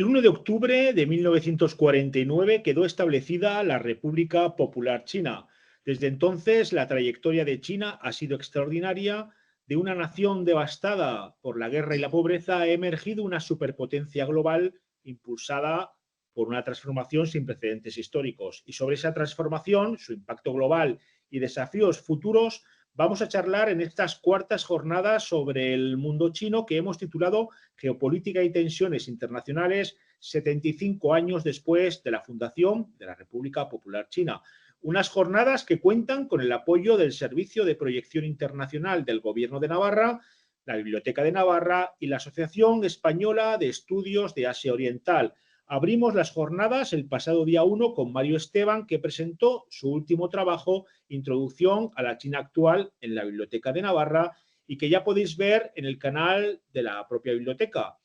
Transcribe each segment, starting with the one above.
El 1 de octubre de 1949 quedó establecida la República Popular China. Desde entonces, la trayectoria de China ha sido extraordinaria. De una nación devastada por la guerra y la pobreza ha emergido una superpotencia global impulsada por una transformación sin precedentes históricos. Y sobre esa transformación, su impacto global y desafíos futuros, vamos a charlar en estas cuartas jornadas sobre el mundo chino que hemos titulado Geopolítica y tensiones internacionales 75 años después de la fundación de la República Popular China. Unas jornadas que cuentan con el apoyo del Servicio de Proyección Internacional del Gobierno de Navarra, la Biblioteca de Navarra y la Asociación Española de Estudios de Asia Oriental. Abrimos las jornadas el pasado día 1 con Mario Esteban, que presentó su último trabajo, Introducción a la China actual, en la Biblioteca de Navarra, y que ya podéis ver en el canal de la propia biblioteca.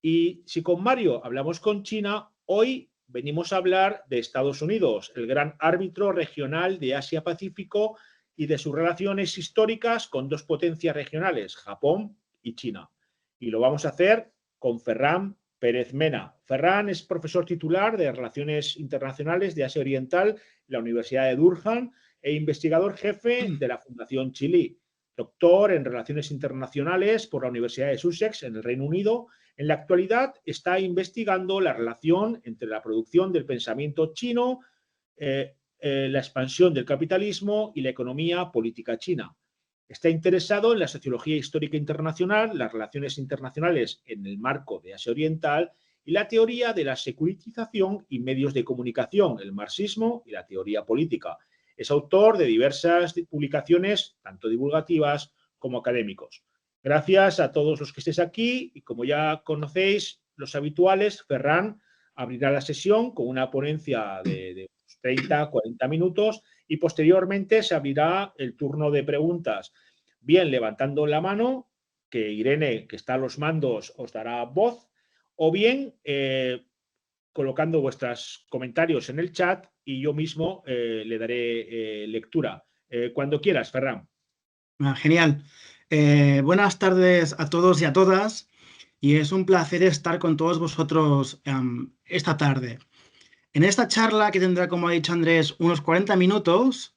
Y si con Mario hablamos con China, hoy venimos a hablar de Estados Unidos, el gran árbitro regional de Asia-Pacífico y de sus relaciones históricas con dos potencias regionales, Japón y China. Y lo vamos a hacer con Ferran Pérez Mena. Ferran es profesor titular de Relaciones Internacionales de Asia Oriental en la Universidad de Durham e investigador jefe de la Fundación Chile. Doctor en Relaciones Internacionales por la Universidad de Sussex en el Reino Unido. En la actualidad está investigando la relación entre la producción del pensamiento chino, la expansión del capitalismo y la economía política china. Está interesado en la sociología histórica internacional, las relaciones internacionales en el marco de Asia Oriental y la teoría de la securitización y medios de comunicación, el marxismo y la teoría política. Es autor de diversas publicaciones, tanto divulgativas como académicos. Gracias a todos los que estéis aquí y como ya conocéis, los habituales, Ferran abrirá la sesión con una ponencia de 30-40 minutos y posteriormente se abrirá el turno de preguntas, bien levantando la mano, que Irene, que está a los mandos, os dará voz, o bien colocando vuestros comentarios en el chat y yo mismo le daré lectura. Cuando quieras, Ferran. Genial. Buenas tardes a todos y a todas, y es un placer estar con todos vosotros esta tarde. En esta charla, que tendrá, como ha dicho Andrés, unos 40 minutos,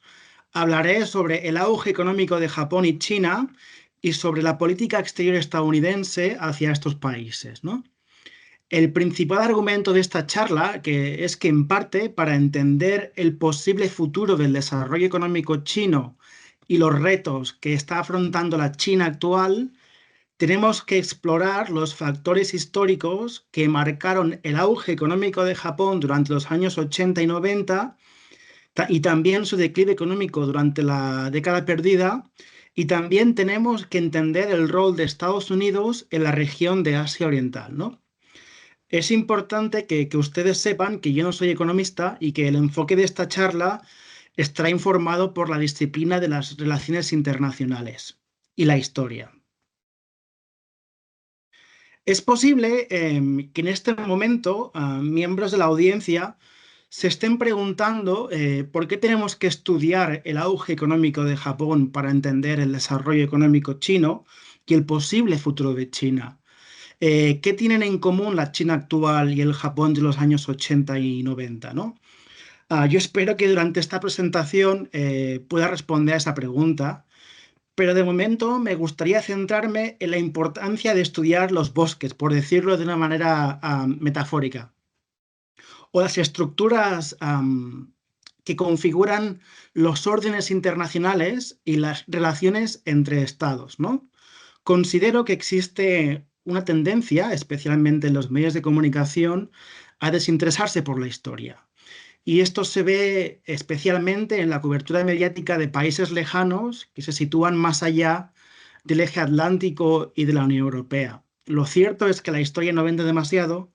hablaré sobre el auge económico de Japón y China y sobre la política exterior estadounidense hacia estos países, ¿no? El principal argumento de esta charla es que, en parte, para entender el posible futuro del desarrollo económico chino y los retos que está afrontando la China actual, tenemos que explorar los factores históricos que marcaron el auge económico de Japón durante los años 80 y 90 y también su declive económico durante la década perdida. Y también tenemos que entender el rol de Estados Unidos en la región de Asia Oriental, ¿no? Es importante que ustedes sepan que yo no soy economista y que el enfoque de esta charla estará informado por la disciplina de las relaciones internacionales y la historia. Es posible que en este momento miembros de la audiencia se estén preguntando por qué tenemos que estudiar el auge económico de Japón para entender el desarrollo económico chino y el posible futuro de China. ¿Qué tienen en común la China actual y el Japón de los años 80 y 90, ¿no? Yo espero que durante esta presentación pueda responder a esa pregunta, pero de momento me gustaría centrarme en la importancia de estudiar los bosques, por decirlo de una manera metafórica, o las estructuras que configuran los órdenes internacionales y las relaciones entre estados, ¿no? Considero que existe una tendencia, especialmente en los medios de comunicación, a desinteresarse por la historia. Y esto se ve especialmente en la cobertura mediática de países lejanos que se sitúan más allá del eje atlántico y de la Unión Europea. Lo cierto es que la historia no vende demasiado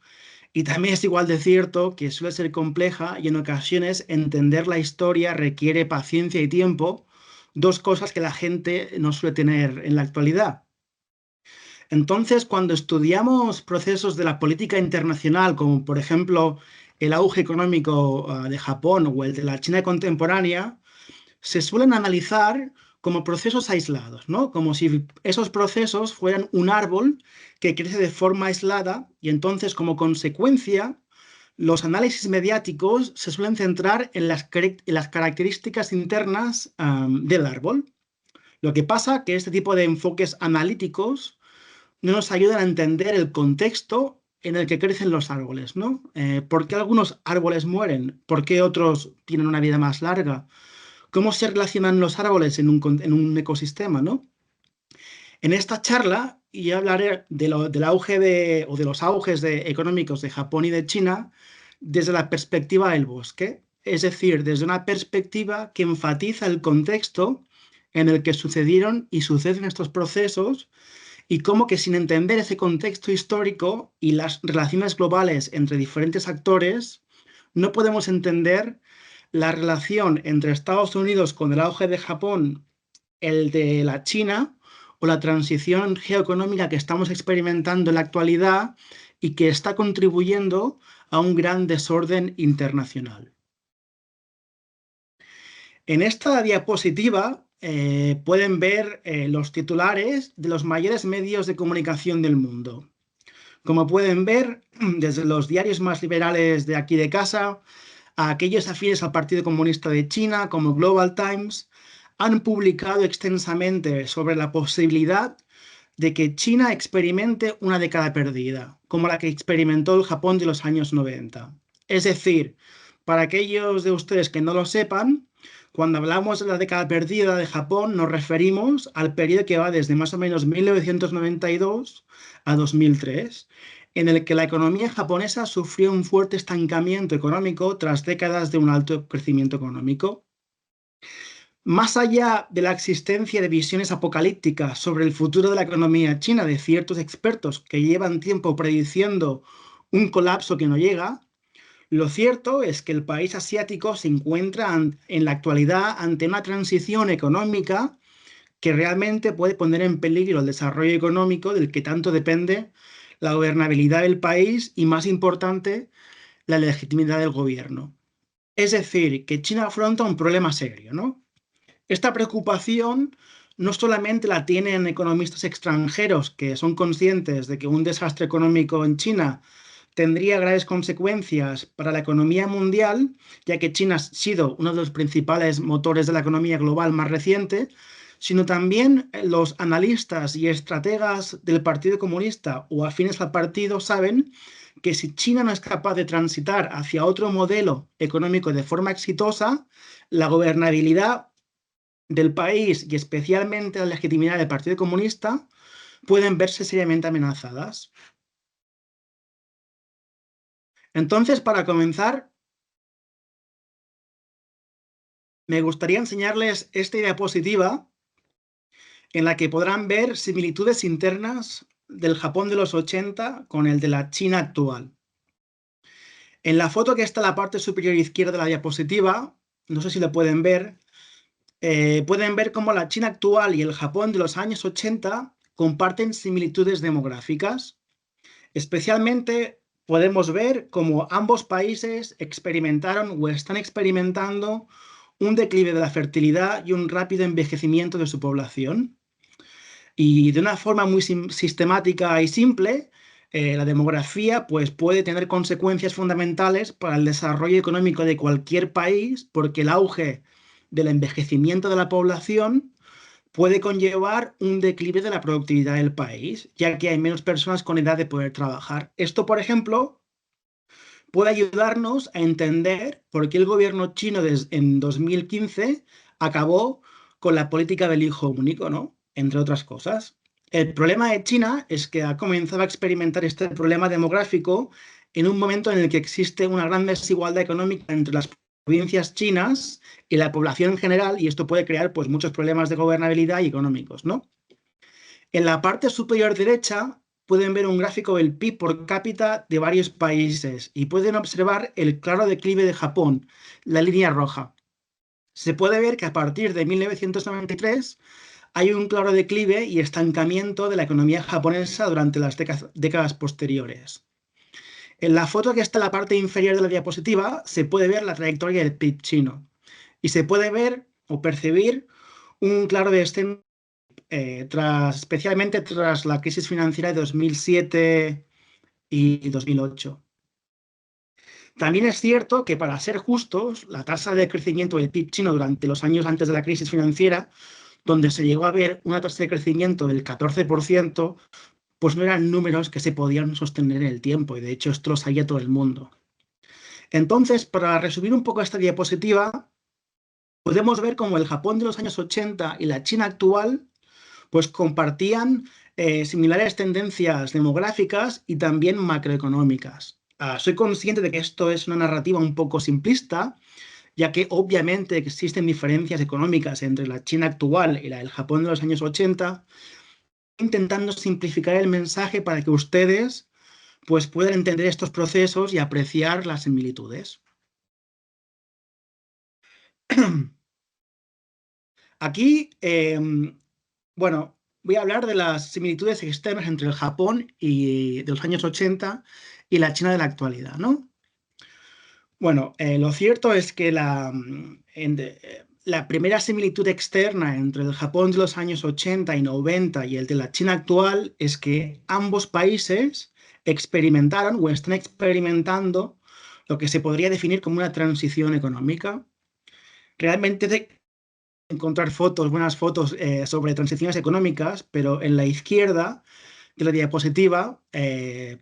y también es igual de cierto que suele ser compleja y en ocasiones entender la historia requiere paciencia y tiempo, dos cosas que la gente no suele tener en la actualidad. Entonces, cuando estudiamos procesos de la política internacional, como por ejemplo el auge económico de Japón o el de la China contemporánea, se suelen analizar como procesos aislados, ¿no? Como si esos procesos fueran un árbol que crece de forma aislada y entonces, como consecuencia, los análisis mediáticos se suelen centrar en las características internas del árbol. Lo que pasa es que este tipo de enfoques analíticos no nos ayudan a entender el contexto en el que crecen los árboles, ¿no? ¿Por qué algunos árboles mueren? ¿Por qué otros tienen una vida más larga? ¿Cómo se relacionan los árboles en un ecosistema, ¿no? En esta charla yo hablaré del auge o de los auges económicos de Japón y de China desde la perspectiva del bosque, es decir, desde una perspectiva que enfatiza el contexto en el que sucedieron y suceden estos procesos y cómo que sin entender ese contexto histórico y las relaciones globales entre diferentes actores, no podemos entender la relación entre Estados Unidos con el auge de Japón, el de la China o la transición geoeconómica que estamos experimentando en la actualidad y que está contribuyendo a un gran desorden internacional. En esta diapositiva pueden ver los titulares de los mayores medios de comunicación del mundo. Como pueden ver, desde los diarios más liberales de aquí de casa a aquellos afines al Partido Comunista de China, como Global Times, han publicado extensamente sobre la posibilidad de que China experimente una década perdida, como la que experimentó el Japón de los años 90. Es decir, para aquellos de ustedes que no lo sepan, cuando hablamos de la década perdida de Japón, nos referimos al periodo que va desde más o menos 1992 a 2003, en el que la economía japonesa sufrió un fuerte estancamiento económico tras décadas de un alto crecimiento económico. Más allá de la existencia de visiones apocalípticas sobre el futuro de la economía china de ciertos expertos que llevan tiempo prediciendo un colapso que no llega, lo cierto es que el país asiático se encuentra en la actualidad ante una transición económica que realmente puede poner en peligro el desarrollo económico del que tanto depende la gobernabilidad del país y, más importante, la legitimidad del gobierno. Es decir, que China afronta un problema serio, ¿no? Esta preocupación no solamente la tienen economistas extranjeros que son conscientes de que un desastre económico en China tendría graves consecuencias para la economía mundial, ya que China ha sido uno de los principales motores de la economía global más reciente, sino también los analistas y estrategas del Partido Comunista o afines al partido saben que si China no es capaz de transitar hacia otro modelo económico de forma exitosa, la gobernabilidad del país y especialmente la legitimidad del Partido Comunista pueden verse seriamente amenazadas. Entonces, para comenzar, me gustaría enseñarles esta diapositiva en la que podrán ver similitudes internas del Japón de los 80 con el de la China actual. En la foto que está en la parte superior izquierda de la diapositiva, no sé si lo pueden ver cómo la China actual y el Japón de los años 80 comparten similitudes demográficas. Especialmente podemos ver cómo ambos países experimentaron o están experimentando un declive de la fertilidad y un rápido envejecimiento de su población. Y de una forma muy sistemática y simple, la demografía pues, puede tener consecuencias fundamentales para el desarrollo económico de cualquier país, porque el auge del envejecimiento de la población puede conllevar un declive de la productividad del país, ya que hay menos personas con edad de poder trabajar. Esto, por ejemplo, puede ayudarnos a entender por qué el gobierno chino en 2015 acabó con la política del hijo único, ¿no? Entre otras cosas. El problema de China es que ha comenzado a experimentar este problema demográfico en un momento en el que existe una gran desigualdad económica entre las provincias chinas y la población en general, y esto puede crear pues, muchos problemas de gobernabilidad y económicos, ¿no? En la parte superior derecha pueden ver un gráfico del PIB por cápita de varios países y pueden observar el claro declive de Japón, la línea roja. Se puede ver que a partir de 1993 hay un claro declive y estancamiento de la economía japonesa durante las décadas posteriores. En la foto que está en la parte inferior de la diapositiva se puede ver la trayectoria del PIB chino y se puede ver o percibir un claro descenso, especialmente tras la crisis financiera de 2007 y 2008. También es cierto que, para ser justos, la tasa de crecimiento del PIB chino durante los años antes de la crisis financiera, donde se llegó a ver una tasa de crecimiento del 14%, pues no eran números que se podían sostener en el tiempo, y de hecho esto lo sabía todo el mundo. Entonces, para resumir un poco esta diapositiva, podemos ver cómo el Japón de los años 80 y la China actual pues compartían similares tendencias demográficas y también macroeconómicas. Soy consciente de que esto es una narrativa un poco simplista, ya que obviamente existen diferencias económicas entre la China actual y la del Japón de los años 80, intentando simplificar el mensaje para que ustedes pues, puedan entender estos procesos y apreciar las similitudes. Aquí, bueno, voy a hablar de las similitudes externas entre el Japón de los años 80 y la China de la actualidad, ¿no? Bueno, lo cierto es que la primera similitud externa entre el Japón de los años 80 y 90 y el de la China actual es que ambos países experimentaron o están experimentando lo que se podría definir como una transición económica. Realmente encontrar buenas fotos sobre transiciones económicas, pero en la izquierda de la diapositiva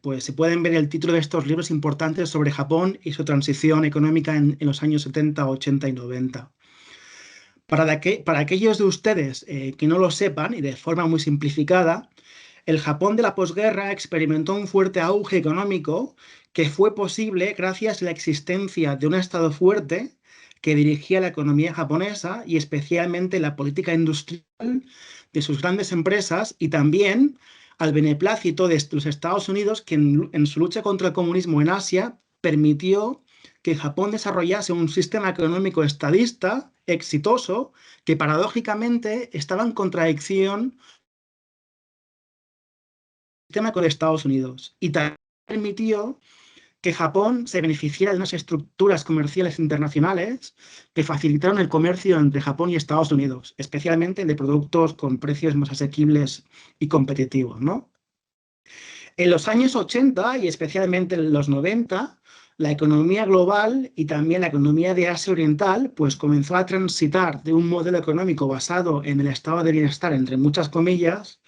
pues se pueden ver el título de estos libros importantes sobre Japón y su transición económica en los años 70, 80 y 90. Para aquellos de ustedes que no lo sepan y de forma muy simplificada, el Japón de la posguerra experimentó un fuerte auge económico que fue posible gracias a la existencia de un Estado fuerte que dirigía la economía japonesa y especialmente la política industrial de sus grandes empresas, y también al beneplácito de los Estados Unidos, que en su lucha contra el comunismo en Asia permitió que Japón desarrollase un sistema económico estadista exitoso que paradójicamente estaba en contradicción sistema con Estados Unidos, y también permitió que Japón se beneficiara de unas estructuras comerciales internacionales que facilitaron el comercio entre Japón y Estados Unidos, especialmente de productos con precios más asequibles y competitivos, ¿no? En los años 80 y especialmente en los 90, la economía global y también la economía de Asia Oriental pues comenzó a transitar de un modelo económico basado en el estado de bienestar, entre muchas comillas,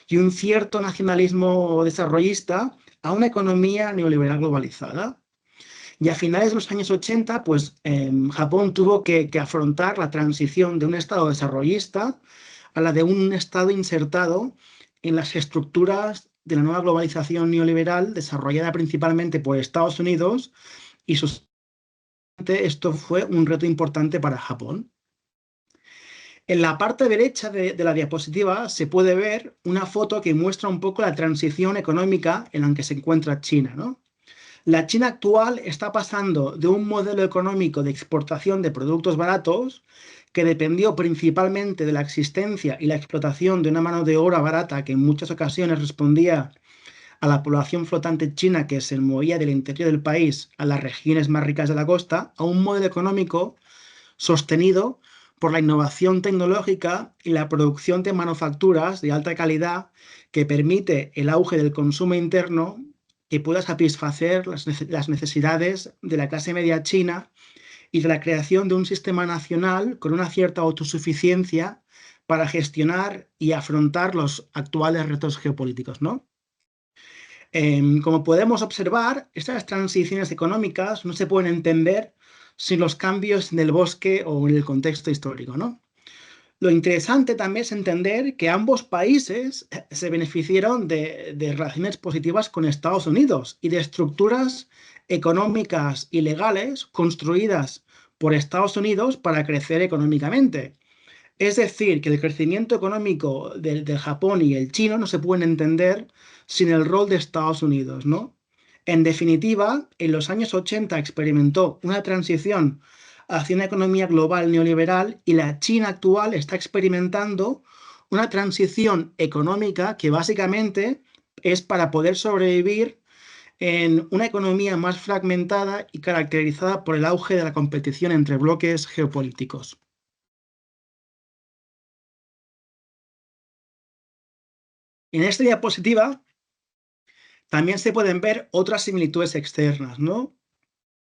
y un cierto nacionalismo desarrollista a una economía neoliberal globalizada. Y a finales de los años 80, pues Japón tuvo que afrontar la transición de un estado desarrollista a la de un estado insertado en las estructuras de la nueva globalización neoliberal desarrollada principalmente por Estados Unidos, y esto fue un reto importante para Japón. En la parte derecha de la diapositiva se puede ver una foto que muestra un poco la transición económica en la que se encuentra China, ¿no? La China actual está pasando de un modelo económico de exportación de productos baratos, que dependió principalmente de la existencia y la explotación de una mano de obra barata que en muchas ocasiones respondía a la población flotante china que se movía del interior del país a las regiones más ricas de la costa, a un modelo económico sostenido por la innovación tecnológica y la producción de manufacturas de alta calidad, que permite el auge del consumo interno que pueda satisfacer las necesidades de la clase media china, y de la creación de un sistema nacional con una cierta autosuficiencia para gestionar y afrontar los actuales retos geopolíticos, ¿no? Como podemos observar, estas transiciones económicas no se pueden entender sin los cambios en el bosque o en el contexto histórico, ¿no? Lo interesante también es entender que ambos países se beneficiaron de relaciones positivas con Estados Unidos y de estructuras económicas y legales construidas por Estados Unidos para crecer económicamente. Es decir, que el crecimiento económico del Japón y el chino no se pueden entender sin el rol de Estados Unidos, ¿no? En definitiva, en los años 80 experimentó una transición hacia una economía global neoliberal, y la China actual está experimentando una transición económica que básicamente es para poder sobrevivir en una economía más fragmentada y caracterizada por el auge de la competición entre bloques geopolíticos. En esta diapositiva también se pueden ver otras similitudes externas, ¿no?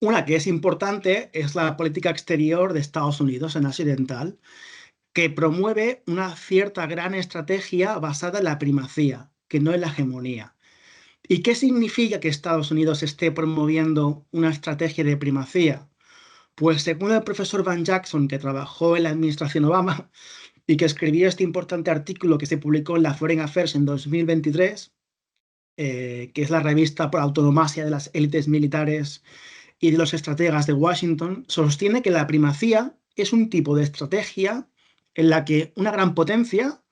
Una que es importante es la política exterior de Estados Unidos en Asia Oriental, que promueve una cierta gran estrategia basada en la primacía, que no en la hegemonía. ¿Y qué significa que Estados Unidos esté promoviendo una estrategia de primacía? Pues según el profesor Van Jackson, que trabajó en la administración Obama y que escribió este importante artículo que se publicó en la Foreign Affairs en 2023, que es la revista por autonomasia de las élites militares y de los estrategas de Washington, sostiene que la primacía es un tipo de estrategia en la que una gran potencia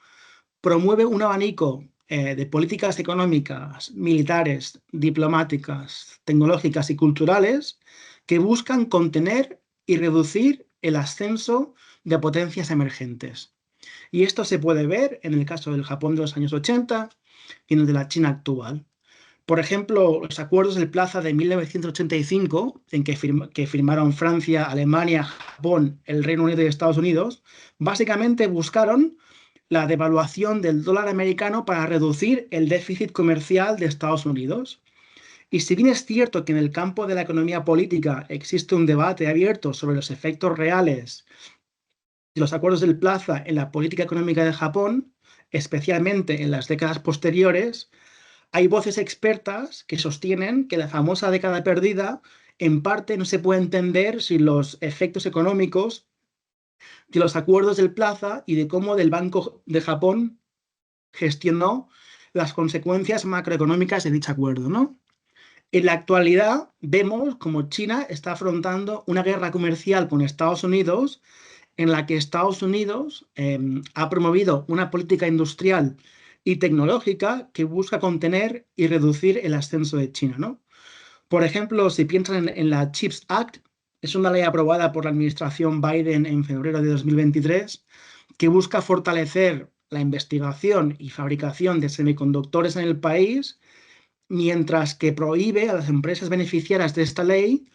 promueve un abanico de políticas económicas, militares, diplomáticas, tecnológicas y culturales que buscan contener y reducir el ascenso de potencias emergentes. Y esto se puede ver en el caso del Japón de los años 80 y en el de la China actual. Por ejemplo, los acuerdos del Plaza de 1985, que firmaron Francia, Alemania, Japón, el Reino Unido y Estados Unidos, básicamente buscaron la devaluación del dólar americano para reducir el déficit comercial de Estados Unidos. Y si bien es cierto que en el campo de la economía política existe un debate abierto sobre los efectos reales de los acuerdos del Plaza en la política económica de Japón, especialmente en las décadas posteriores, hay voces expertas que sostienen que la famosa década perdida en parte no se puede entender sin los efectos económicos de los acuerdos del Plaza y de cómo el Banco de Japón gestionó las consecuencias macroeconómicas de dicho acuerdo, ¿no? En la actualidad vemos como China está afrontando una guerra comercial con Estados Unidos en la que Estados Unidos ha promovido una política industrial y tecnológica que busca contener y reducir el ascenso de China, ¿no? Por ejemplo, si piensan en la CHIPS Act, es una ley aprobada por la administración Biden en febrero de 2023 que busca fortalecer la investigación y fabricación de semiconductores en el país, mientras que prohíbe a las empresas beneficiarias de esta ley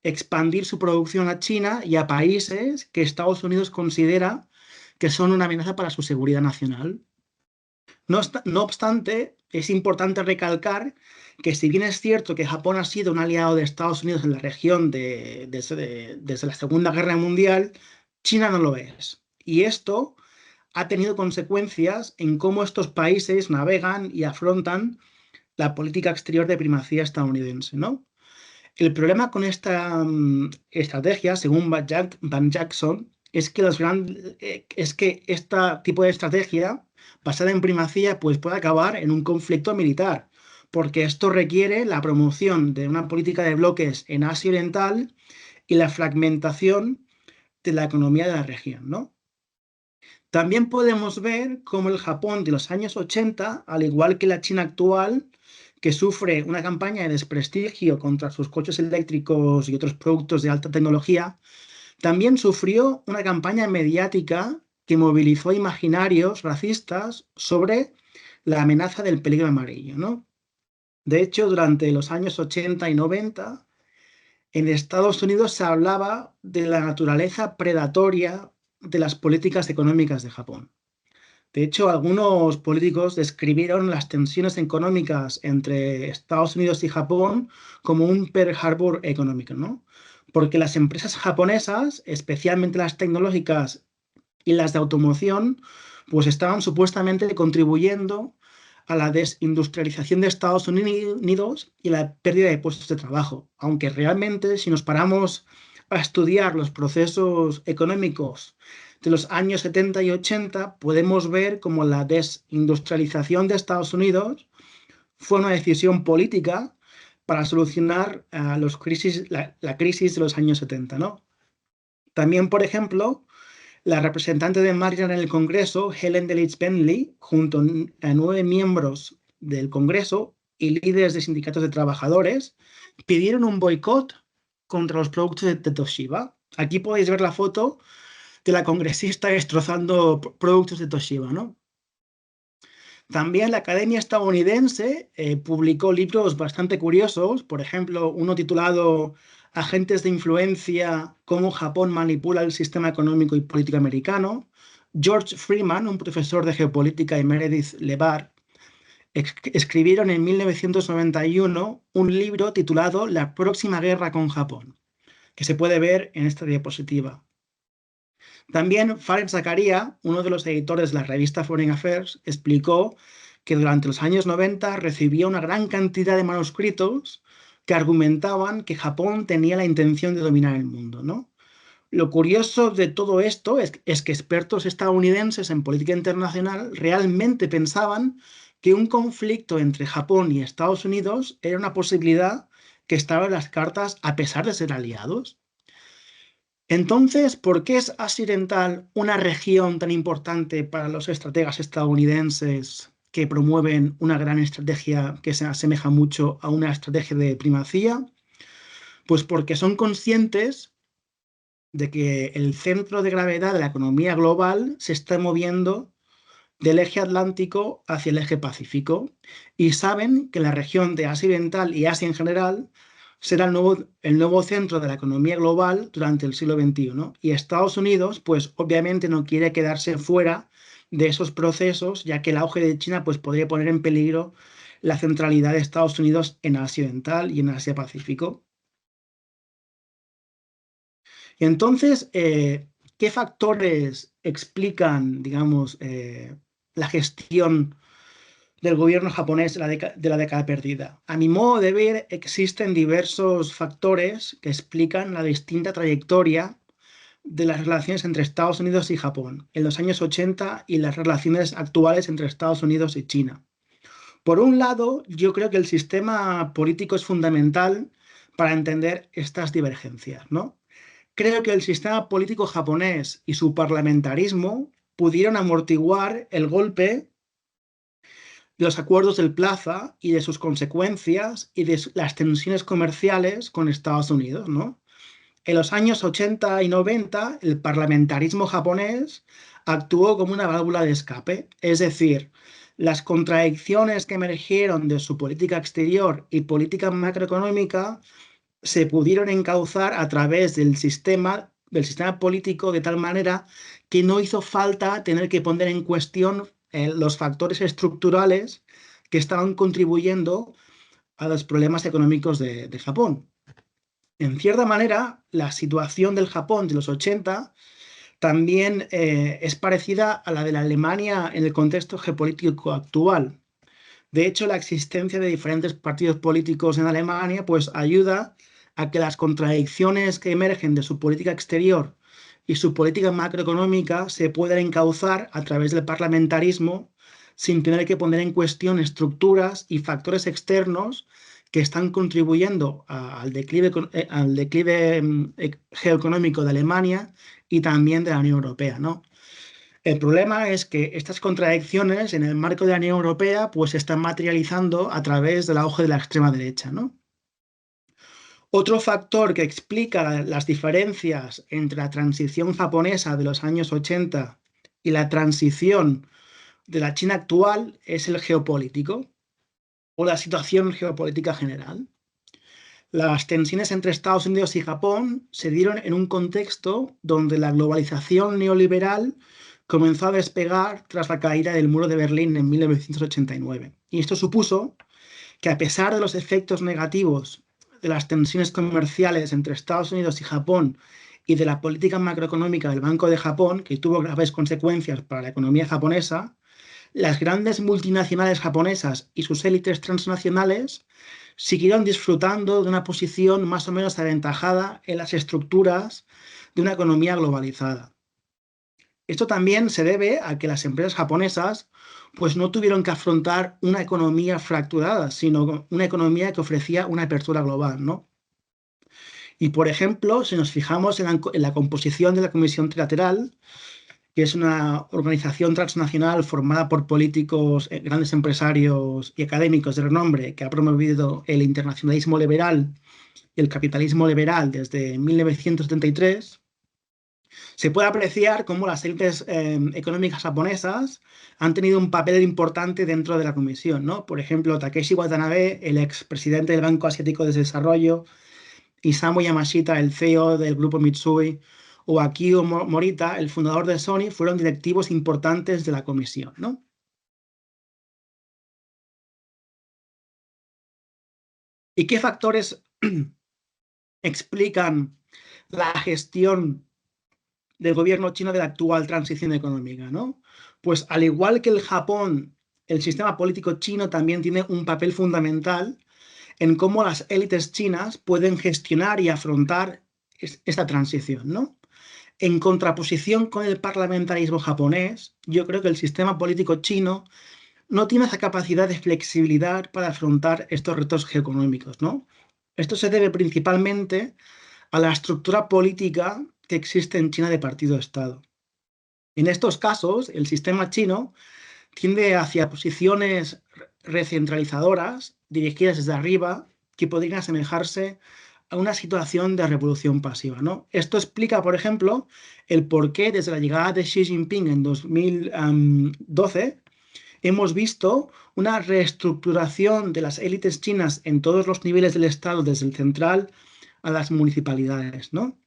expandir su producción a China y a países que Estados Unidos considera que son una amenaza para su seguridad nacional. No obstante, es importante recalcar que si bien es cierto que Japón ha sido un aliado de Estados Unidos en la región desde la Segunda Guerra Mundial, China no lo es. Y esto ha tenido consecuencias en cómo estos países navegan y afrontan la política exterior de primacía estadounidense, ¿no? El problema con esta estrategia, según Van Jackson, es que este tipo de estrategia basada en primacía pues puede acabar en un conflicto militar, porque esto requiere la promoción de una política de bloques en Asia Oriental y la fragmentación de la economía de la región, ¿no? También podemos ver cómo el Japón de los años 80, al igual que la China actual, que sufre una campaña de desprestigio contra sus coches eléctricos y otros productos de alta tecnología, también sufrió una campaña mediática que movilizó imaginarios racistas sobre la amenaza del peligro amarillo, ¿no? De hecho, durante los años 80 y 90, en Estados Unidos se hablaba de la naturaleza predatoria de las políticas económicas de Japón. De hecho, algunos políticos describieron las tensiones económicas entre Estados Unidos y Japón como un Pearl Harbor económico, ¿no? Porque las empresas japonesas, especialmente las tecnológicas y las de automoción, pues estaban supuestamente contribuyendo a la desindustrialización de Estados Unidos y la pérdida de puestos de trabajo. Aunque realmente, si nos paramos a estudiar los procesos económicos de los años 70 y 80, podemos ver cómo la desindustrialización de Estados Unidos fue una decisión política para solucionar la crisis de los años 70, ¿no? También, por ejemplo, la representante de Maryland en el Congreso, Helen Delitzsch Bentley, junto a 9 miembros del Congreso y líderes de sindicatos de trabajadores, pidieron un boicot contra los productos de Toshiba. Aquí podéis ver la foto de la congresista destrozando productos de Toshiba, ¿no? También la Academia Estadounidense publicó libros bastante curiosos, por ejemplo, uno titulado Agentes de influencia, cómo Japón manipula el sistema económico y político americano. George Freeman, un profesor de geopolítica, y Meredith Lebar escribieron en 1991 un libro titulado La próxima guerra con Japón, que se puede ver en esta diapositiva. También Fareed Zakaria, uno de los editores de la revista Foreign Affairs, explicó que durante los años 90 recibía una gran cantidad de manuscritos que argumentaban que Japón tenía la intención de dominar el mundo, ¿no? Lo curioso de todo esto es que expertos estadounidenses en política internacional realmente pensaban que un conflicto entre Japón y Estados Unidos era una posibilidad que estaba en las cartas a pesar de ser aliados. Entonces, ¿por qué es Asia Oriental una región tan importante para los estrategas estadounidenses que promueven una gran estrategia que se asemeja mucho a una estrategia de primacía? Pues porque son conscientes de que el centro de gravedad de la economía global se está moviendo del eje atlántico hacia el eje pacífico y saben que la región de Asia Oriental y Asia en general será el nuevo centro de la economía global durante el siglo XXI. Y Estados Unidos, pues obviamente no quiere quedarse fuera de esos procesos, ya que el auge de China pues, podría poner en peligro la centralidad de Estados Unidos en Asia Oriental y en Asia Pacífico. Y entonces, ¿qué factores explican, digamos, la gestión del gobierno japonés de la década perdida? A mi modo de ver, existen diversos factores que explican la distinta trayectoria de las relaciones entre Estados Unidos y Japón en los años 80 y las relaciones actuales entre Estados Unidos y China. Por un lado, yo creo que el sistema político es fundamental para entender estas divergencias, ¿no? Creo que el sistema político japonés y su parlamentarismo pudieron amortiguar el golpe de los acuerdos del Plaza y de sus consecuencias y de las tensiones comerciales con Estados Unidos, ¿no? En los años 80 y 90, el parlamentarismo japonés actuó como una válvula de escape, es decir, las contradicciones que emergieron de su política exterior y política macroeconómica se pudieron encauzar a través del sistema político de tal manera que no hizo falta tener que poner en cuestión los factores estructurales que estaban contribuyendo a los problemas económicos de Japón. En cierta manera, la situación del Japón de los 80 también es parecida a la de la Alemania en el contexto geopolítico actual. De hecho, la existencia de diferentes partidos políticos en Alemania pues ayuda a que las contradicciones que emergen de su política exterior y su política macroeconómica se puedan encauzar a través del parlamentarismo sin tener que poner en cuestión estructuras y factores externos que están contribuyendo al declive geoeconómico de Alemania y también de la Unión Europea, ¿no? El problema es que estas contradicciones en el marco de la Unión Europea pues se están materializando a través del auge de la extrema derecha, ¿no? Otro factor que explica las diferencias entre la transición japonesa de los años 80 y la transición de la China actual es el geopolítico o la situación geopolítica general. Las tensiones entre Estados Unidos y Japón se dieron en un contexto donde la globalización neoliberal comenzó a despegar tras la caída del muro de Berlín en 1989. Y esto supuso que a pesar de los efectos negativos de las tensiones comerciales entre Estados Unidos y Japón y de la política macroeconómica del Banco de Japón, que tuvo graves consecuencias para la economía japonesa, las grandes multinacionales japonesas y sus élites transnacionales siguieron disfrutando de una posición más o menos aventajada en las estructuras de una economía globalizada. Esto también se debe a que las empresas japonesas pues no tuvieron que afrontar una economía fracturada, sino una economía que ofrecía una apertura global, ¿no? Y por ejemplo, si nos fijamos en la composición de la Comisión Trilateral, que es una organización transnacional formada por políticos, grandes empresarios y académicos de renombre que ha promovido el internacionalismo liberal y el capitalismo liberal desde 1973, se puede apreciar cómo las élites económicas japonesas han tenido un papel importante dentro de la comisión, ¿no? Por ejemplo, Takeshi Watanabe, el expresidente del Banco Asiático de Desarrollo, Isamu Yamashita, el CEO del grupo Mitsui, o Akio Morita, el fundador de Sony, fueron directivos importantes de la comisión, ¿no? ¿Y qué factores explican la gestión del gobierno chino de la actual transición económica, ¿no? Pues al igual que el Japón, el sistema político chino también tiene un papel fundamental en cómo las élites chinas pueden gestionar y afrontar esta transición, ¿no? En contraposición con el parlamentarismo japonés, yo creo que el sistema político chino no tiene esa capacidad de flexibilidad para afrontar estos retos geoeconómicos, ¿no? Esto se debe principalmente a la estructura política que existe en China de partido-estado. En estos casos, el sistema chino tiende hacia posiciones recentralizadoras dirigidas desde arriba que podrían asemejarse a una situación de revolución pasiva, ¿no? Esto explica, por ejemplo, el por qué desde la llegada de Xi Jinping en 2012 hemos visto una reestructuración de las élites chinas en todos los niveles del Estado, desde el central a las municipalidades, ¿no?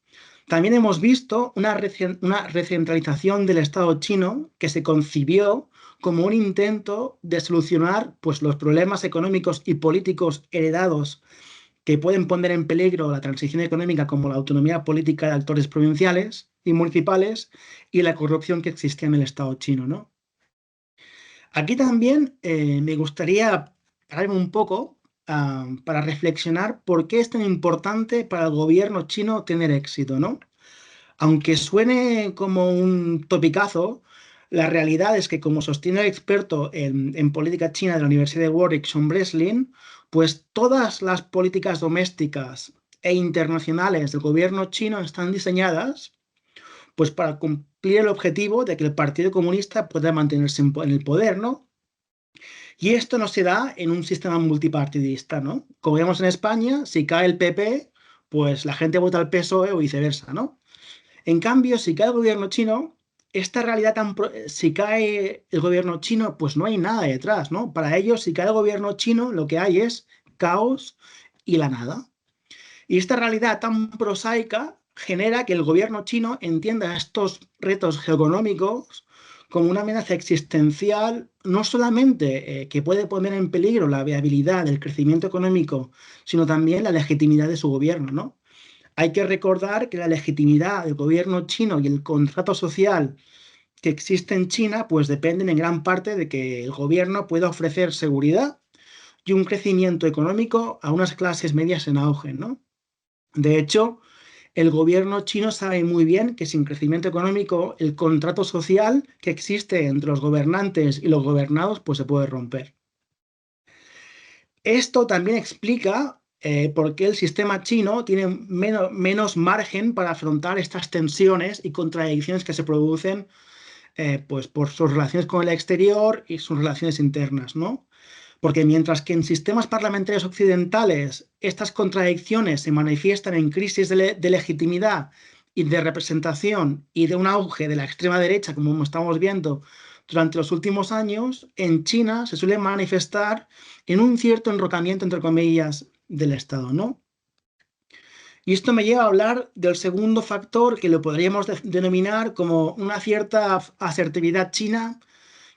También hemos visto una recentralización del Estado chino que se concibió como un intento de solucionar pues, los problemas económicos y políticos heredados que pueden poner en peligro la transición económica, como la autonomía política de actores provinciales y municipales y la corrupción que existía en el Estado chino, ¿no? Aquí también me gustaría pararme un poco para reflexionar por qué es tan importante para el gobierno chino tener éxito, ¿no? Aunque suene como un topicazo, la realidad es que, como sostiene el experto en política china de la Universidad de Warwick, Sean Breslin, pues todas las políticas domésticas e internacionales del gobierno chino están diseñadas pues para cumplir el objetivo de que el Partido Comunista pueda mantenerse en el poder, ¿no? Y esto no se da en un sistema multipartidista, ¿no? Como vemos en España, si cae el PP, pues la gente vota al PSOE o viceversa, ¿no? En cambio, si cae el gobierno chino, esta realidad si cae el gobierno chino, pues no hay nada detrás, ¿no? Para ellos, si cae el gobierno chino, lo que hay es caos y la nada. Y esta realidad tan prosaica genera que el gobierno chino entienda estos retos geoeconómicos como una amenaza existencial, no solamente que puede poner en peligro la viabilidad del crecimiento económico, sino también la legitimidad de su gobierno, ¿no? Hay que recordar que la legitimidad del gobierno chino y el contrato social que existe en China, pues dependen en gran parte de que el gobierno pueda ofrecer seguridad y un crecimiento económico a unas clases medias en auge, ¿no? De hecho, el gobierno chino sabe muy bien que sin crecimiento económico, el contrato social que existe entre los gobernantes y los gobernados, pues se puede romper. Esto también explica por qué el sistema chino tiene menos margen para afrontar estas tensiones y contradicciones que se producen pues por sus relaciones con el exterior y sus relaciones internas, ¿no? Porque mientras que en sistemas parlamentarios occidentales estas contradicciones se manifiestan en crisis de legitimidad y de representación y de un auge de la extrema derecha, como estamos viendo durante los últimos años, en China se suele manifestar en un cierto enrocamiento, entre comillas, del Estado, ¿no? Y esto me lleva a hablar del segundo factor que lo podríamos denominar como una cierta asertividad china,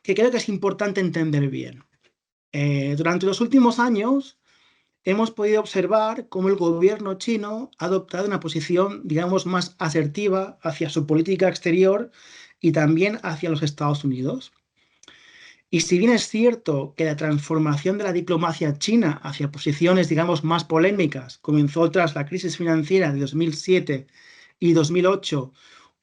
que creo que es importante entender bien. Durante los últimos años hemos podido observar cómo el gobierno chino ha adoptado una posición, digamos, más asertiva hacia su política exterior y también hacia los Estados Unidos. Y si bien es cierto que la transformación de la diplomacia china hacia posiciones, digamos, más polémicas comenzó tras la crisis financiera de 2007 y 2008,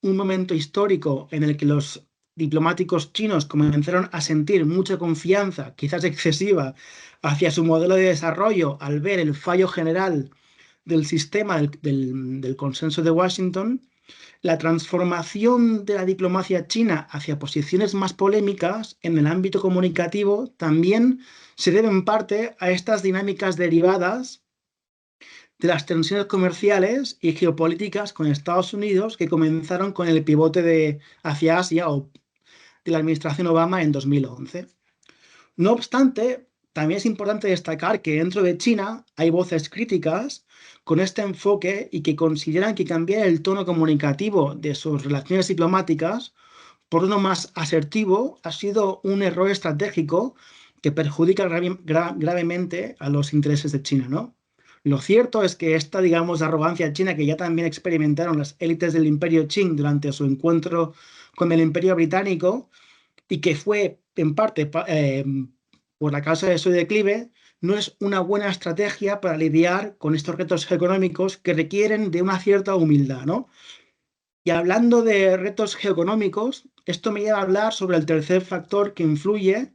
un momento histórico en el que los diplomáticos chinos comenzaron a sentir mucha confianza, quizás excesiva, hacia su modelo de desarrollo al ver el fallo general del sistema del consenso de Washington. La transformación de la diplomacia china hacia posiciones más polémicas en el ámbito comunicativo también se debe en parte a estas dinámicas derivadas de las tensiones comerciales y geopolíticas con Estados Unidos que comenzaron con el pivote hacia Asia o de la administración Obama en 2011. No obstante, también es importante destacar que dentro de China hay voces críticas con este enfoque y que consideran que cambiar el tono comunicativo de sus relaciones diplomáticas por uno más asertivo ha sido un error estratégico que perjudica gravemente a los intereses de China, ¿no? Lo cierto es que esta, digamos, arrogancia china que ya también experimentaron las élites del Imperio Qing durante su encuentro con el Imperio Británico y que fue en parte por la causa de su declive, no es una buena estrategia para lidiar con estos retos económicos que requieren de una cierta humildad, ¿no? Y hablando de retos geoeconómicos, esto me lleva a hablar sobre el tercer factor que influye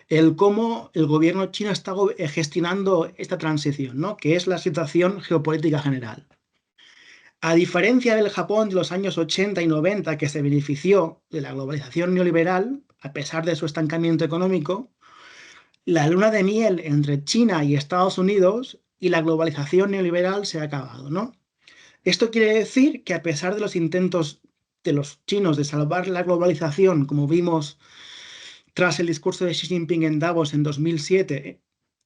el cómo el gobierno chino está gestionando esta transición, ¿no? Que es la situación geopolítica general. A diferencia del Japón de los años 80 y 90, que se benefició de la globalización neoliberal, a pesar de su estancamiento económico, la luna de miel entre China y Estados Unidos y la globalización neoliberal se ha acabado, ¿no? Esto quiere decir que a pesar de los intentos de los chinos de salvar la globalización, como vimos tras el discurso de Xi Jinping en Davos en 2007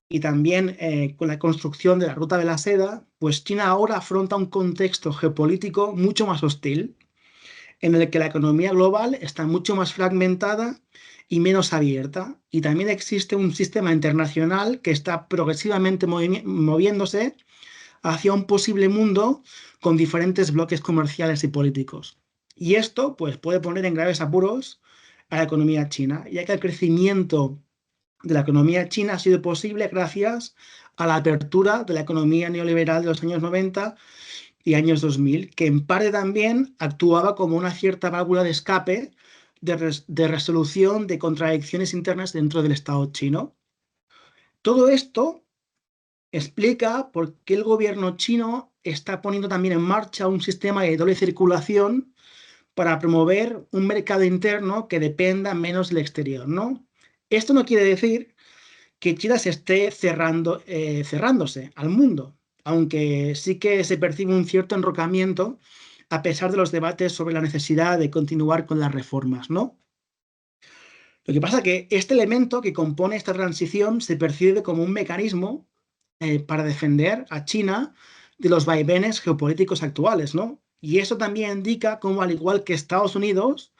y también con la construcción de la Ruta de la Seda, pues China ahora afronta un contexto geopolítico mucho más hostil, en el que la economía global está mucho más fragmentada y menos abierta. Y también existe un sistema internacional que está progresivamente moviéndose hacia un posible mundo con diferentes bloques comerciales y políticos. Y esto pues, puede poner en graves apuros a la economía china, ya que el crecimiento de la economía china ha sido posible gracias a la apertura de la economía neoliberal de los años 90 y años 2000, que en parte también actuaba como una cierta válvula de escape de resolución de contradicciones internas dentro del Estado chino. Todo esto explica por qué el gobierno chino está poniendo también en marcha un sistema de doble circulación para promover un mercado interno que dependa menos del exterior, ¿no? Esto no quiere decir que China se esté cerrándose al mundo, aunque sí que se percibe un cierto enrocamiento a pesar de los debates sobre la necesidad de continuar con las reformas, ¿no? Lo que pasa es que este elemento que compone esta transición se percibe como un mecanismo para defender a China de los vaivenes geopolíticos actuales, ¿no? Y eso también indica cómo, al igual que Estados Unidos,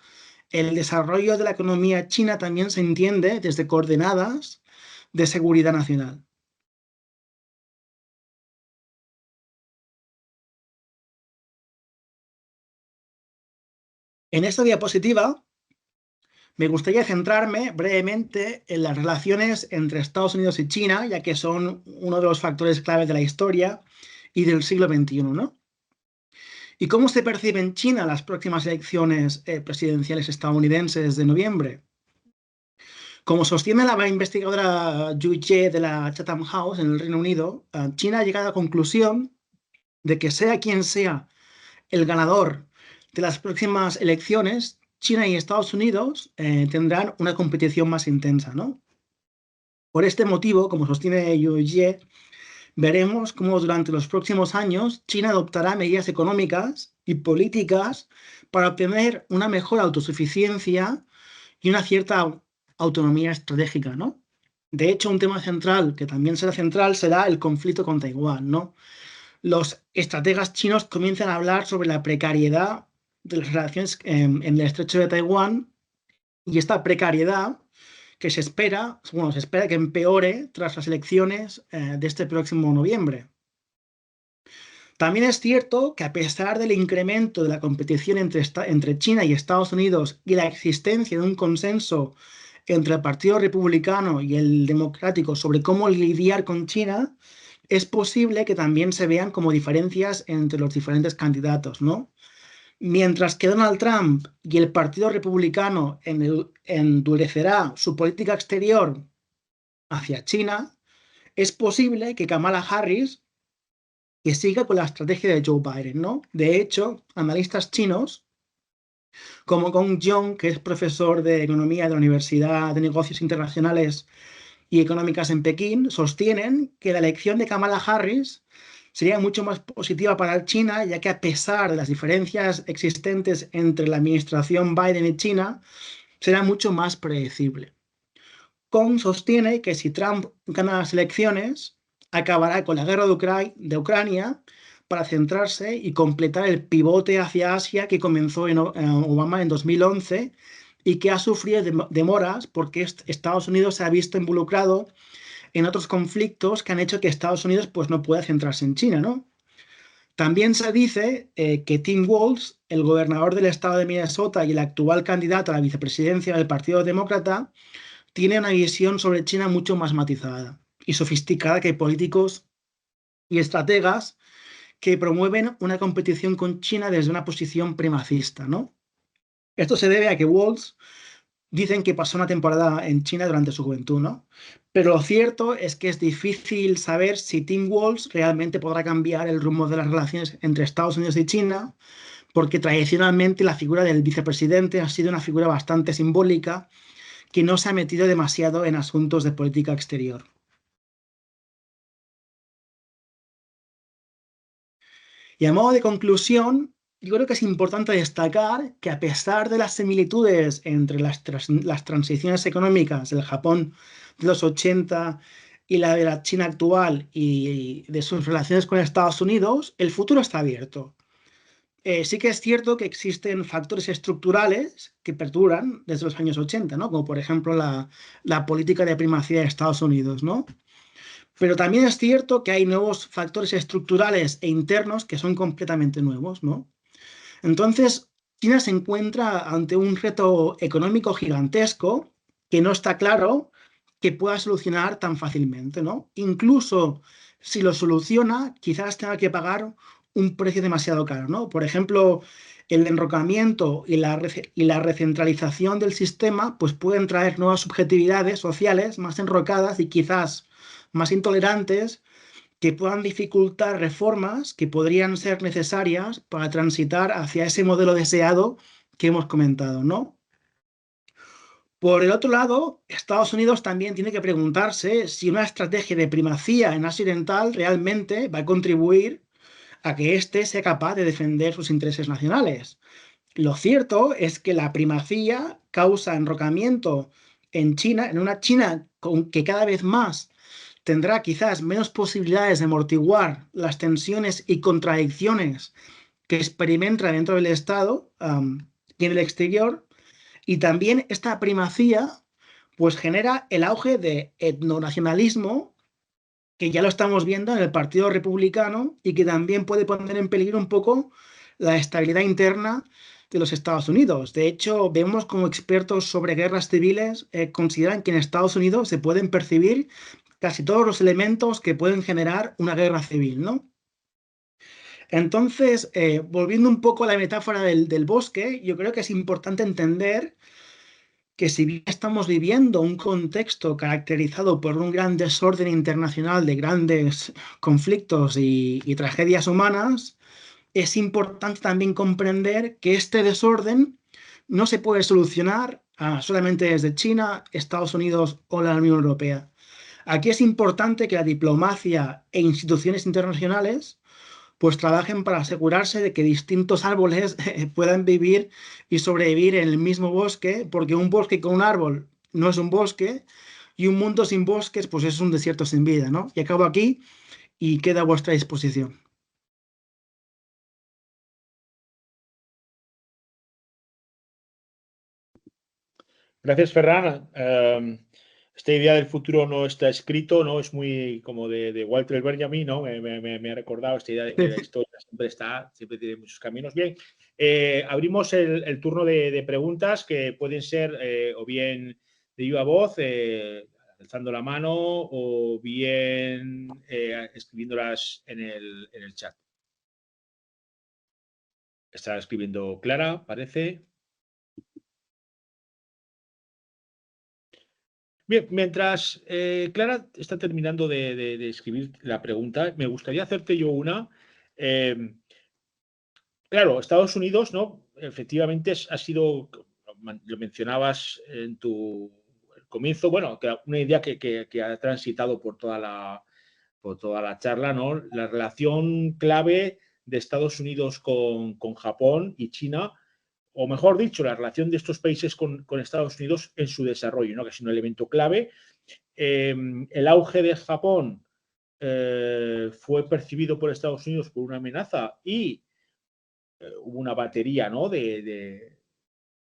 el desarrollo de la economía china también se entiende desde coordenadas de seguridad nacional. En esta diapositiva me gustaría centrarme brevemente en las relaciones entre Estados Unidos y China, ya que son uno de los factores clave de la historia y del siglo XXI, ¿no? ¿Y cómo se percibe en China las próximas elecciones presidenciales estadounidenses de noviembre? Como sostiene la investigadora Yu Ye de la Chatham House en el Reino Unido, China ha llegado a la conclusión de que sea quien sea el ganador de las próximas elecciones, China y Estados Unidos tendrán una competición más intensa, ¿no? Por este motivo, como sostiene Yu Ye, veremos cómo durante los próximos años China adoptará medidas económicas y políticas para obtener una mejor autosuficiencia y una cierta autonomía estratégica, ¿no? De hecho, un tema central que también será central será el conflicto con Taiwán, ¿no? Los estrategas chinos comienzan a hablar sobre la precariedad de las relaciones en el estrecho de Taiwán y esta precariedad que se espera que empeore tras las elecciones de este próximo noviembre. También es cierto que a pesar del incremento de la competición entre China y Estados Unidos y la existencia de un consenso entre el Partido Republicano y el Democrático sobre cómo lidiar con China, es posible que también se vean como diferencias entre los diferentes candidatos, ¿no? Mientras que Donald Trump y el Partido Republicano endurecerá su política exterior hacia China, es posible que Kamala Harris que siga con la estrategia de Joe Biden, ¿no? De hecho, analistas chinos como Gong Zhong, que es profesor de economía de la Universidad de Negocios Internacionales y Económicas en Pekín, sostienen que la elección de Kamala Harris sería mucho más positiva para China, ya que a pesar de las diferencias existentes entre la administración Biden y China, será mucho más predecible. Kong sostiene que si Trump gana las elecciones, acabará con la guerra de Ucrania para centrarse y completar el pivote hacia Asia que comenzó en Obama en 2011 y que ha sufrido demoras porque Estados Unidos se ha visto involucrado en otros conflictos que han hecho que Estados Unidos pues, no pueda centrarse en China, ¿no? También se dice que Tim Walz, el gobernador del estado de Minnesota y el actual candidato a la vicepresidencia del Partido Demócrata, tiene una visión sobre China mucho más matizada y sofisticada que políticos y estrategas que promueven una competición con China desde una posición primacista, ¿no? Esto se debe a que Walz dicen que pasó una temporada en China durante su juventud, ¿no? Pero lo cierto es que es difícil saber si Tim Walz realmente podrá cambiar el rumbo de las relaciones entre Estados Unidos y China, porque tradicionalmente la figura del vicepresidente ha sido una figura bastante simbólica que no se ha metido demasiado en asuntos de política exterior. Y a modo de conclusión, yo creo que es importante destacar que a pesar de las similitudes entre las transiciones económicas del Japón de los 80 y la de la China actual y de sus relaciones con Estados Unidos, el futuro está abierto. Sí que es cierto que existen factores estructurales que perduran desde los años 80, ¿no? Como por ejemplo la política de primacía de Estados Unidos, ¿no? Pero también es cierto que hay nuevos factores estructurales e internos que son completamente nuevos, ¿no? Entonces, China se encuentra ante un reto económico gigantesco que no está claro que pueda solucionar tan fácilmente, ¿no? Incluso si lo soluciona, quizás tenga que pagar un precio demasiado caro, ¿no? Por ejemplo, el enrocamiento y la recentralización del sistema pues pueden traer nuevas subjetividades sociales más enrocadas y quizás más intolerantes que puedan dificultar reformas que podrían ser necesarias para transitar hacia ese modelo deseado que hemos comentado, ¿no? Por el otro lado, Estados Unidos también tiene que preguntarse si una estrategia de primacía en Asia Oriental realmente va a contribuir a que éste sea capaz de defender sus intereses nacionales. Lo cierto es que la primacía causa enrocamiento en China, en una China que cada vez más tendrá quizás menos posibilidades de amortiguar las tensiones y contradicciones que experimenta dentro del Estado y en el exterior. Y también esta primacía pues genera el auge de etnonacionalismo que ya lo estamos viendo en el Partido Republicano y que también puede poner en peligro un poco la estabilidad interna de los Estados Unidos. De hecho, vemos como expertos sobre guerras civiles consideran que en Estados Unidos se pueden percibir casi todos los elementos que pueden generar una guerra civil, ¿no? Entonces, volviendo un poco a la metáfora del bosque, yo creo que es importante entender que si bien estamos viviendo un contexto caracterizado por un gran desorden internacional de grandes conflictos y tragedias humanas, es importante también comprender que este desorden no se puede solucionar solamente desde China, Estados Unidos o la Unión Europea. Aquí es importante que la diplomacia e instituciones internacionales pues trabajen para asegurarse de que distintos árboles puedan vivir y sobrevivir en el mismo bosque, porque un bosque con un árbol no es un bosque y un mundo sin bosques pues es un desierto sin vida, ¿no? Y acabo aquí y queda a vuestra disposición. Gracias, Ferran. Esta idea del futuro no está escrito, ¿no? Es muy como de Walter Benjamin, ¿no? Me ha recordado esta idea de que la historia siempre tiene muchos caminos. Bien, abrimos el turno de preguntas que pueden ser o bien de viva voz, alzando la mano, o bien escribiéndolas en el chat. Está escribiendo Clara, parece. Bien, mientras Clara está terminando de escribir la pregunta, me gustaría hacerte yo una. Eh, claro, Estados Unidos, ¿no? Efectivamente ha sido, lo mencionabas en tu comienzo, bueno, una idea que ha transitado por toda la charla, ¿no? La relación clave de Estados Unidos con Japón y China, o mejor dicho, la relación de estos países con Estados Unidos en su desarrollo, ¿no? Que es un elemento clave. El auge de Japón fue percibido por Estados Unidos como una amenaza y hubo una batería, ¿no? de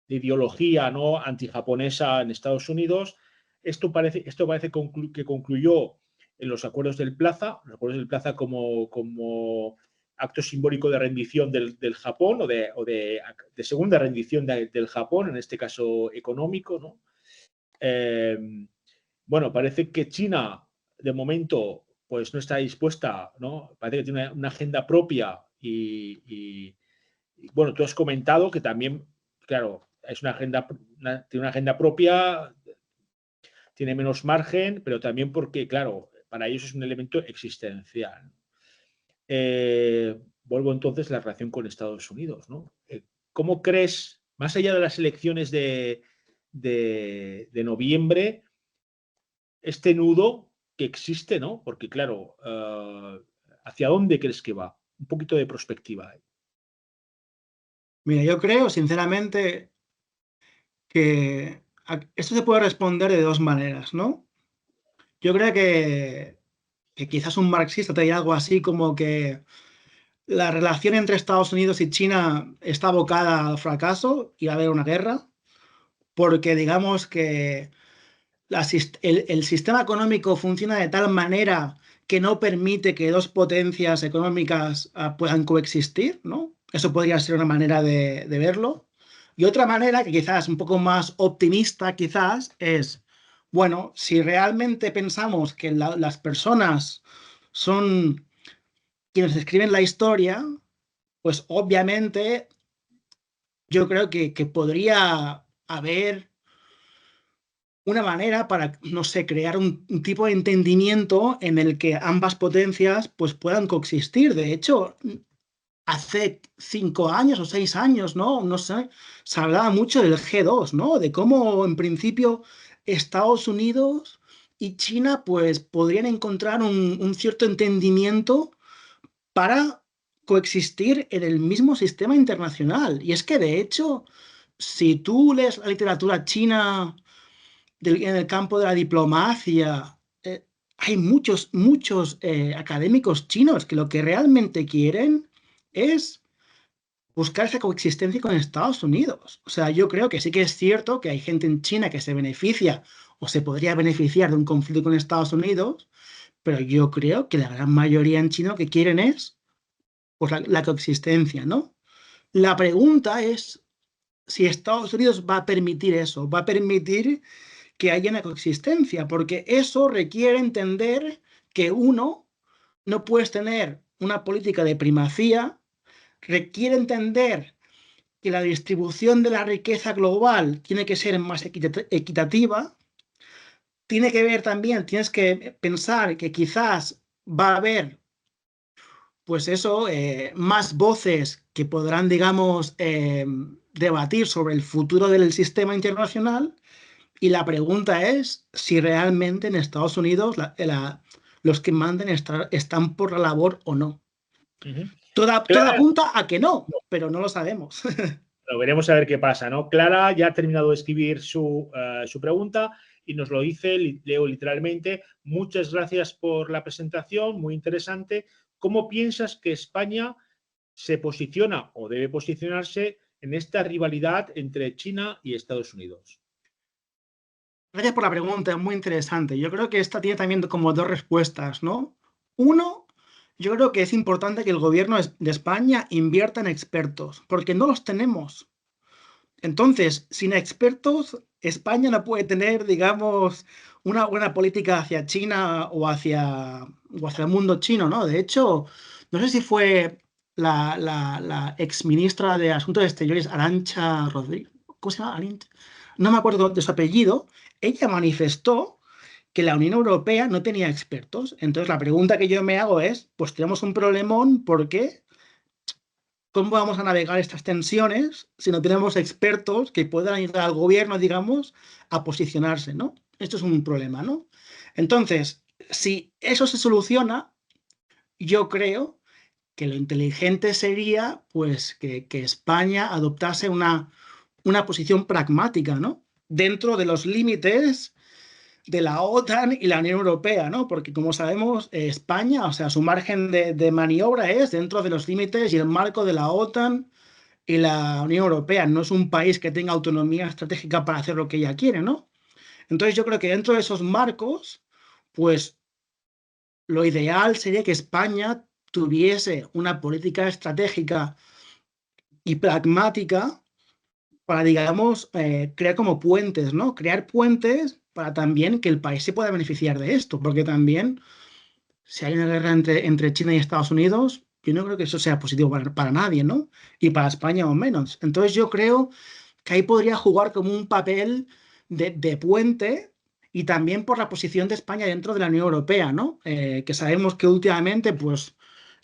ideología, ¿no? Antijaponesa en Estados Unidos. Esto parece que concluyó en los acuerdos del Plaza, como acto simbólico de rendición del Japón o de segunda rendición del Japón, en este caso económico, ¿no? Bueno, parece que China, de momento, pues no está dispuesta, ¿no? Parece que tiene una agenda propia y, bueno, tú has comentado que también, claro, tiene una agenda propia, tiene menos margen, pero también porque, claro, para ellos es un elemento existencial. Vuelvo entonces a la relación con Estados Unidos, ¿no? ¿Cómo crees, más allá de las elecciones de noviembre, este nudo que existe, ¿no? Porque, claro, ¿hacia dónde crees que va? Un poquito de perspectiva. Mira, yo creo, sinceramente, que esto se puede responder de dos maneras, ¿no? Yo creo que quizás un marxista te diría algo así como que la relación entre Estados Unidos y China está abocada al fracaso y va a haber una guerra, porque digamos que el sistema económico funciona de tal manera que no permite que dos potencias económicas puedan coexistir, ¿no? Eso podría ser una manera de verlo. Y otra manera, que quizás un poco más optimista, quizás, es, bueno, si realmente pensamos que las personas son quienes escriben la historia, pues obviamente yo creo que podría haber una manera para, no sé, crear un tipo de entendimiento en el que ambas potencias pues puedan coexistir. De hecho, hace 5 años o 6 años, ¿no? No sé, se hablaba mucho del G2, ¿no? De cómo en principio Estados Unidos y China pues podrían encontrar un cierto entendimiento para coexistir en el mismo sistema internacional. Y es que de hecho, si tú lees la literatura china en el campo de la diplomacia, hay muchos académicos chinos que lo que realmente quieren es buscar esa coexistencia con Estados Unidos. O sea, yo creo que sí que es cierto que hay gente en China que se beneficia o se podría beneficiar de un conflicto con Estados Unidos, pero yo creo que la gran mayoría en China lo que quieren es pues, la coexistencia, ¿no? La pregunta es si Estados Unidos va a permitir eso, va a permitir que haya una coexistencia, porque eso requiere entender que uno, no puedes tener una política de primacía, requiere entender que la distribución de la riqueza global tiene que ser más equitativa, tiene que ver también, tienes que pensar que quizás va a haber, pues eso, más voces que podrán, digamos, debatir sobre el futuro del sistema internacional. Y la pregunta es si realmente en Estados Unidos los que manden están por la labor o no. Uh-huh. Toda apunta a que no, pero no lo sabemos. Lo veremos a ver qué pasa, ¿no? Clara ya ha terminado de escribir su pregunta y nos lo dice, leo literalmente: muchas gracias por la presentación, muy interesante. ¿Cómo piensas que España se posiciona o debe posicionarse en esta rivalidad entre China y Estados Unidos? Gracias por la pregunta, es muy interesante. Yo creo que esta tiene también como dos respuestas, ¿no? Uno, yo creo que es importante que el gobierno de España invierta en expertos, porque no los tenemos. Entonces, sin expertos, España no puede tener, digamos, una buena política hacia China o hacia el mundo chino, ¿no? De hecho, no sé si fue la exministra de Asuntos Exteriores, Arantxa Rodríguez, ¿cómo se llama? No me acuerdo de su apellido. Ella manifestó que la Unión Europea no tenía expertos. Entonces, la pregunta que yo me hago es, pues tenemos un problemón porque ¿cómo vamos a navegar estas tensiones si no tenemos expertos que puedan ayudar al gobierno, digamos, a posicionarse, ¿no? Esto es un problema, ¿no? Entonces, si eso se soluciona, yo creo que lo inteligente sería, pues, que España adoptase una posición pragmática, ¿no? Dentro de los límites de la OTAN y la Unión Europea, ¿no? Porque como sabemos, España, o sea, su margen de maniobra es dentro de los límites y el marco de la OTAN y la Unión Europea. No es un país que tenga autonomía estratégica para hacer lo que ella quiere, ¿no? Entonces yo creo que dentro de esos marcos, pues lo ideal sería que España tuviese una política estratégica y pragmática para, digamos, crear como puentes, ¿no? Crear puentes para también que el país se pueda beneficiar de esto, porque también si hay una guerra entre China y Estados Unidos, yo no creo que eso sea positivo para nadie, ¿no? Y para España aún menos. Entonces yo creo que ahí podría jugar como un papel de puente y también por la posición de España dentro de la Unión Europea, ¿no? Que sabemos que últimamente, pues,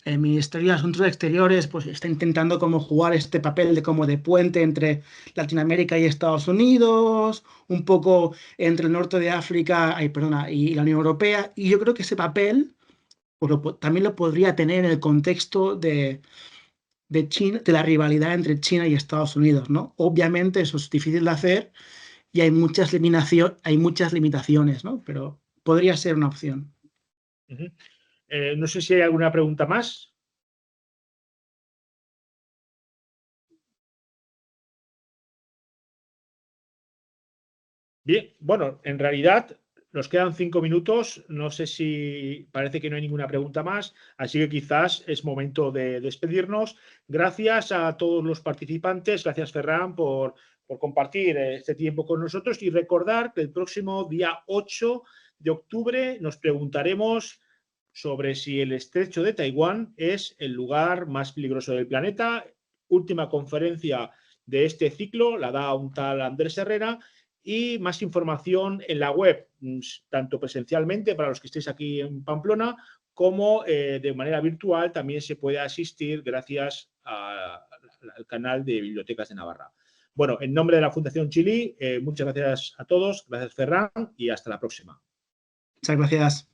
el Ministerio de Asuntos Exteriores pues, está intentando como jugar este papel de como de puente entre Latinoamérica y Estados Unidos, un poco entre el norte de África, ay, perdona, y la Unión Europea. Y yo creo que ese papel pues, también lo podría tener en el contexto de China, de la rivalidad entre China y Estados Unidos, ¿no? Obviamente eso es difícil de hacer y hay muchas limitaciones, ¿no? Pero podría ser una opción. No sé si hay alguna pregunta más. Bien, bueno, en realidad nos quedan 5 minutos. No sé si parece que no hay ninguna pregunta más, así que quizás es momento de despedirnos. Gracias a todos los participantes. Gracias, Ferran, por compartir este tiempo con nosotros y recordar que el próximo día 8 de octubre nos preguntaremos sobre si el estrecho de Taiwán es el lugar más peligroso del planeta. Última conferencia de este ciclo la da un tal Andrés Herrera. Y más información en la web, tanto presencialmente para los que estéis aquí en Pamplona, como de manera virtual también se puede asistir gracias al canal de Bibliotecas de Navarra. Bueno, en nombre de la Fundación Chili, muchas gracias a todos, gracias Ferran y hasta la próxima. Muchas gracias.